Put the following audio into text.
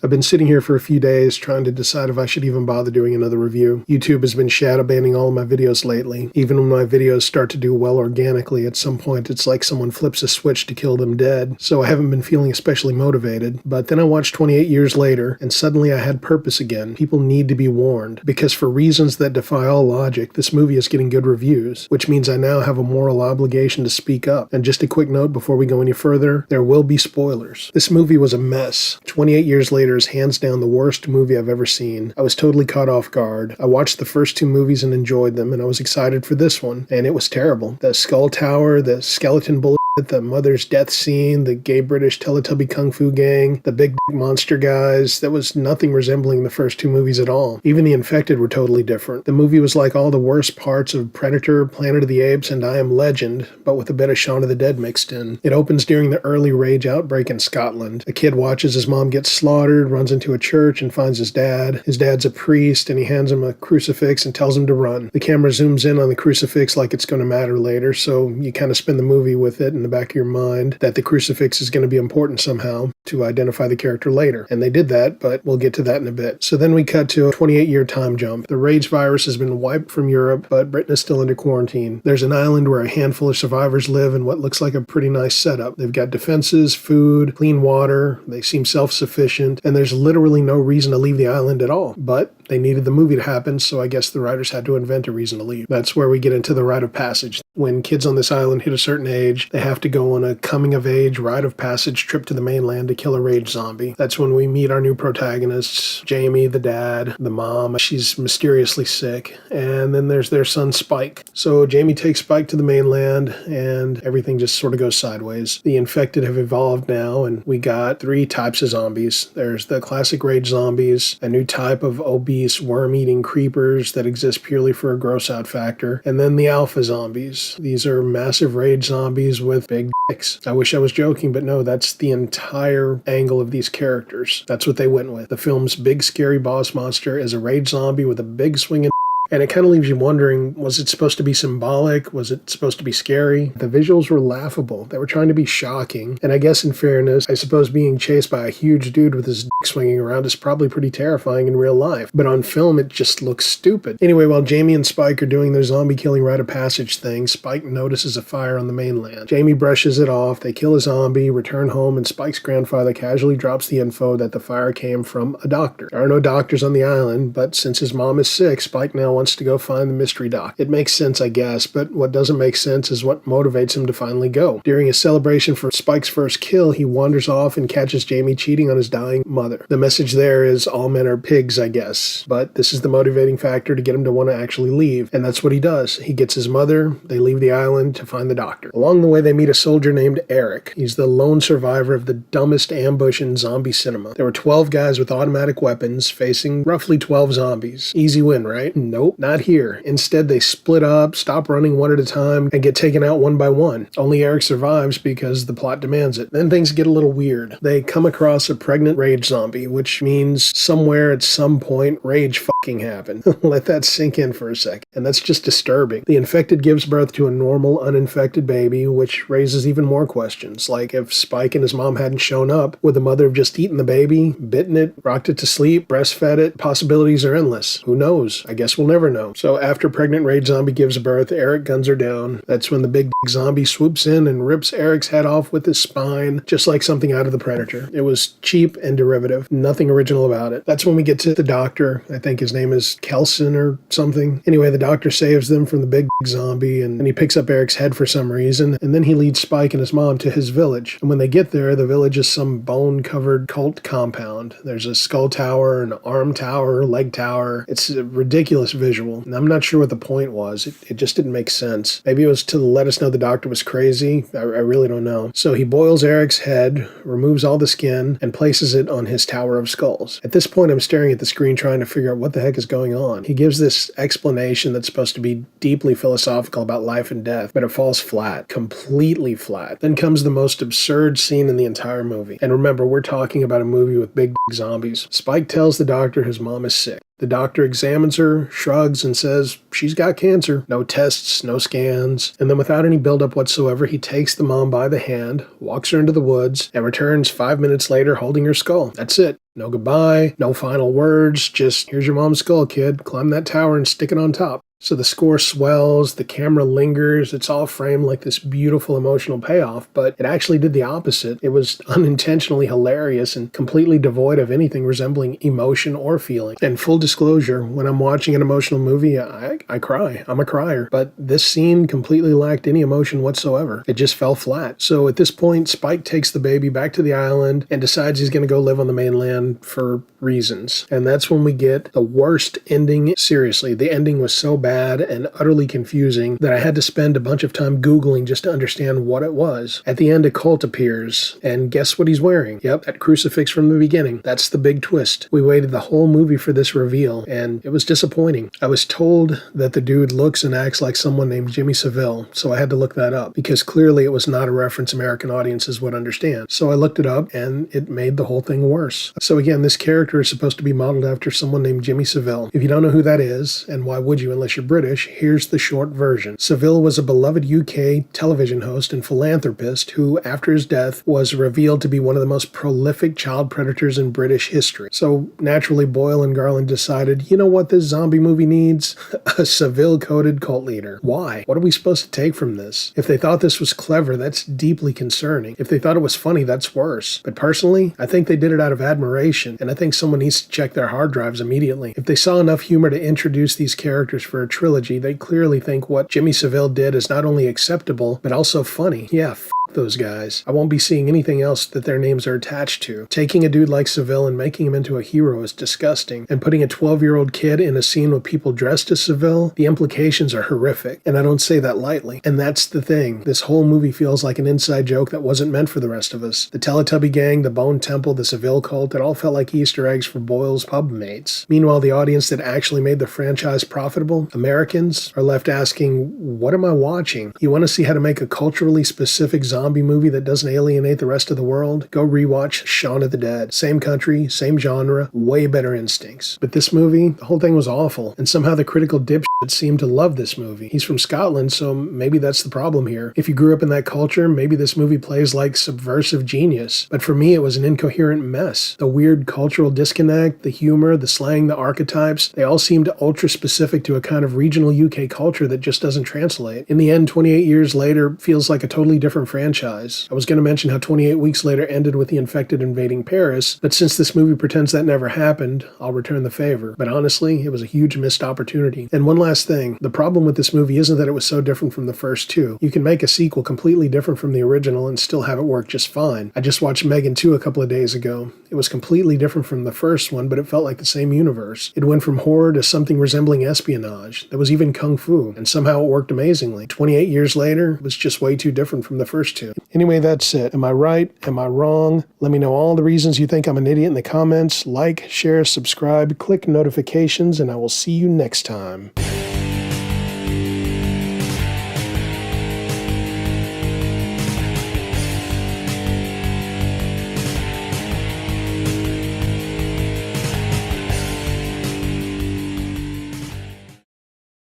I've been sitting here for a few days trying to decide if I should even bother doing another review. YouTube has been shadow banning all of my videos lately. Even when my videos start to do well organically, at some point it's like someone flips a switch to kill them dead. So I haven't been feeling especially motivated. But then I watched 28 Years Later, and suddenly I had purpose again. People need to be warned, because for reasons that defy all logic, this movie is getting good reviews, which means I now have a moral obligation to speak up. And just a quick note before we go any further, there will be spoilers. This movie was a mess. 28 Years Later is hands down the worst movie I've ever seen. I was totally caught off guard. I watched the first two movies and enjoyed them, and I was excited for this one, and it was terrible. The Skull Tower, the skeleton bullet, the mother's death scene, the gay British Teletubby Kung Fu gang, the big monster guys, that was nothing resembling the first two movies at all. Even the infected were totally different. The movie was like all the worst parts of Predator, Planet of the Apes, and I Am Legend, but with a bit of Shaun of the Dead mixed in. It opens during the early rage outbreak in Scotland. A kid watches his mom get slaughtered, runs into a church, and finds his dad. His dad's a priest, and he hands him a crucifix and tells him to run. The camera zooms in on the crucifix like it's going to matter later, so you kind of spend the movie with it in the back of your mind that the crucifix is going to be important somehow to identify the character later. And they did that, but we'll get to that in a bit. So then we cut to a 28-year time jump. The rage virus has been wiped from Europe, but Britain is still under quarantine. There's an island where a handful of survivors live in what looks like a pretty nice setup. They've got defenses, food, clean water, they seem self-sufficient, and there's literally no reason to leave the island at all. But they needed the movie to happen, so I guess the writers had to invent a reason to leave. That's where we get into the rite of passage. When kids on this island hit a certain age, they have to go on a coming-of-age rite of passage trip to the mainland to kill a rage zombie. That's when we meet our new protagonists, Jamie, the dad, the mom. She's mysteriously sick, and then there's their son, Spike. So Jamie takes Spike to the mainland, and everything just sort of goes sideways. The infected have evolved now, and we got three types of zombies. There's the classic rage zombies, a new type of obese worm-eating creepers that exist purely for a gross-out factor, and then the alpha zombies. These are massive rage zombies with big dicks. I wish I was joking, but no, that's the entire angle of these characters. That's what they went with. The film's big scary boss monster is a rage zombie with a big swinging. And it kind of leaves you wondering, was it supposed to be symbolic? Was it supposed to be scary? The visuals were laughable. They were trying to be shocking. And I guess in fairness, I suppose being chased by a huge dude with his dick swinging around is probably pretty terrifying in real life. But on film, it just looks stupid. Anyway, while Jamie and Spike are doing their zombie killing rite of passage thing, Spike notices a fire on the mainland. Jamie brushes it off. They kill a zombie, return home, and Spike's grandfather casually drops the info that the fire came from a doctor. There are no doctors on the island, but since his mom is sick, Spike now wants to go find the mystery doc. It makes sense, I guess, but what doesn't make sense is what motivates him to finally go. During a celebration for Spike's first kill, he wanders off and catches Jamie cheating on his dying mother. The message there is all men are pigs, I guess, but this is the motivating factor to get him to want to actually leave, and that's what he does. He gets his mother, they leave the island to find the doctor. Along the way, they meet a soldier named Eric. He's the lone survivor of the dumbest ambush in zombie cinema. There were 12 guys with automatic weapons facing roughly 12 zombies. Easy win, right? Nope, not here. Instead, they split up, stop running one at a time, and get taken out one by one. Only Eric survives because the plot demands it. Then things get a little weird. They come across a pregnant rage zombie, which means somewhere at some point, rage fucking happened. Let that sink in for a second. And that's just disturbing. The infected gives birth to a normal, uninfected baby, which raises even more questions. Like, if Spike and his mom hadn't shown up, would the mother have just eaten the baby, bitten it, rocked it to sleep, breastfed it? Possibilities are endless. Who knows? I guess we'll never know. So after pregnant rage zombie gives birth, Eric guns her down. That's when the big zombie swoops in and rips Eric's head off with his spine, just like something out of the Predator. It was cheap and derivative. Nothing original about it. That's when we get to the doctor. I think his name is Kelson or something. Anyway, the doctor saves them from the big zombie, and he picks up Eric's head for some reason, and then he leads Spike and his mom to his village. And when they get there, the village is some bone-covered cult compound. There's a skull tower, an arm tower, leg tower. It's a ridiculous visual. And I'm not sure what the point was. It just didn't make sense. Maybe it was to let us know the doctor was crazy. I really don't know. So he boils Eric's head, removes all the skin, and places it on his tower of skulls. At this point, I'm staring at the screen trying to figure out what the heck is going on. He gives this explanation that's supposed to be deeply philosophical about life and death, but it falls flat. Completely flat. Then comes the most absurd scene in the entire movie. And remember, we're talking about a movie with big zombies. Spike tells the doctor his mom is sick. The doctor examines her, shrugs, and says she's got cancer. No tests, no scans. And then without any buildup whatsoever, he takes the mom by the hand, walks her into the woods, and returns 5 minutes later holding her skull. That's it. No goodbye, no final words, just here's your mom's skull, kid. Climb that tower and stick it on top. So the score swells, the camera lingers, it's all framed like this beautiful emotional payoff, but it actually did the opposite. It was unintentionally hilarious and completely devoid of anything resembling emotion or feeling. And full disclosure, when I'm watching an emotional movie, I cry. I'm a crier. But this scene completely lacked any emotion whatsoever. It just fell flat. So at this point, Spike takes the baby back to the island and decides he's going to go live on the mainland for reasons. And that's when we get the worst ending. Seriously, the ending was so bad and utterly confusing that I had to spend a bunch of time Googling just to understand what it was. At the end, a cult appears, and guess what he's wearing? Yep, that crucifix from the beginning. That's the big twist. We waited the whole movie for this reveal, and it was disappointing. I was told that the dude looks and acts like someone named Jimmy Savile, so I had to look that up, because clearly it was not a reference American audiences would understand. So I looked it up, and it made the whole thing worse. So again, this character is supposed to be modeled after someone named Jimmy Savile. If you don't know who that is, and why would you unless you're British, here's the short version. Savile was a beloved UK television host and philanthropist who, after his death, was revealed to be one of the most prolific child predators in British history. So naturally, Boyle and Garland decided, you know what this zombie movie needs? A Savile-coded cult leader. Why? What are we supposed to take from this? If they thought this was clever, that's deeply concerning. If they thought it was funny, that's worse. But personally, I think they did it out of admiration, and I think someone needs to check their hard drives immediately. If they saw enough humor to introduce these characters for a trilogy, they clearly think what Jimmy Savile did is not only acceptable, but also funny. Yeah, those guys. I won't be seeing anything else that their names are attached to. Taking a dude like Savile and making him into a hero is disgusting, and putting a 12-year-old kid in a scene with people dressed as Savile, the implications are horrific, and I don't say that lightly. And that's the thing. This whole movie feels like an inside joke that wasn't meant for the rest of us. The Teletubby gang, the Bone Temple, the Savile cult, it all felt like Easter eggs for Boyle's pub mates. Meanwhile, the audience that actually made the franchise profitable, Americans, are left asking, what am I watching? You want to see how to make a culturally specific zombie movie that doesn't alienate the rest of the world? Go rewatch Shaun of the Dead. Same country, same genre, way better instincts. But this movie, the whole thing was awful, and somehow the critical dipshit seemed to love this movie. He's from Scotland, so maybe that's the problem here. If you grew up in that culture, maybe this movie plays like subversive genius. But for me, it was an incoherent mess. The weird cultural disconnect, the humor, the slang, the archetypes, they all seemed ultra specific to a kind of regional UK culture that just doesn't translate. In the end, 28 years later feels like a totally different franchise. I was going to mention how 28 weeks later ended with the infected invading Paris, but since this movie pretends that never happened, I'll return the favor. But honestly, it was a huge missed opportunity. And one last thing, the problem with this movie isn't that it was so different from the first two. You can make a sequel completely different from the original and still have it work just fine. I just watched Megan 2 a couple of days ago. It was completely different from the first one, but it felt like the same universe. It went from horror to something resembling espionage. There was even kung fu, and somehow it worked amazingly. 28 years later, it was just way too different from the first two. Anyway, that's it. Am I right? Am I wrong? Let me know all the reasons you think I'm an idiot in the comments. Like, share, subscribe, click notifications, and I will see you next time.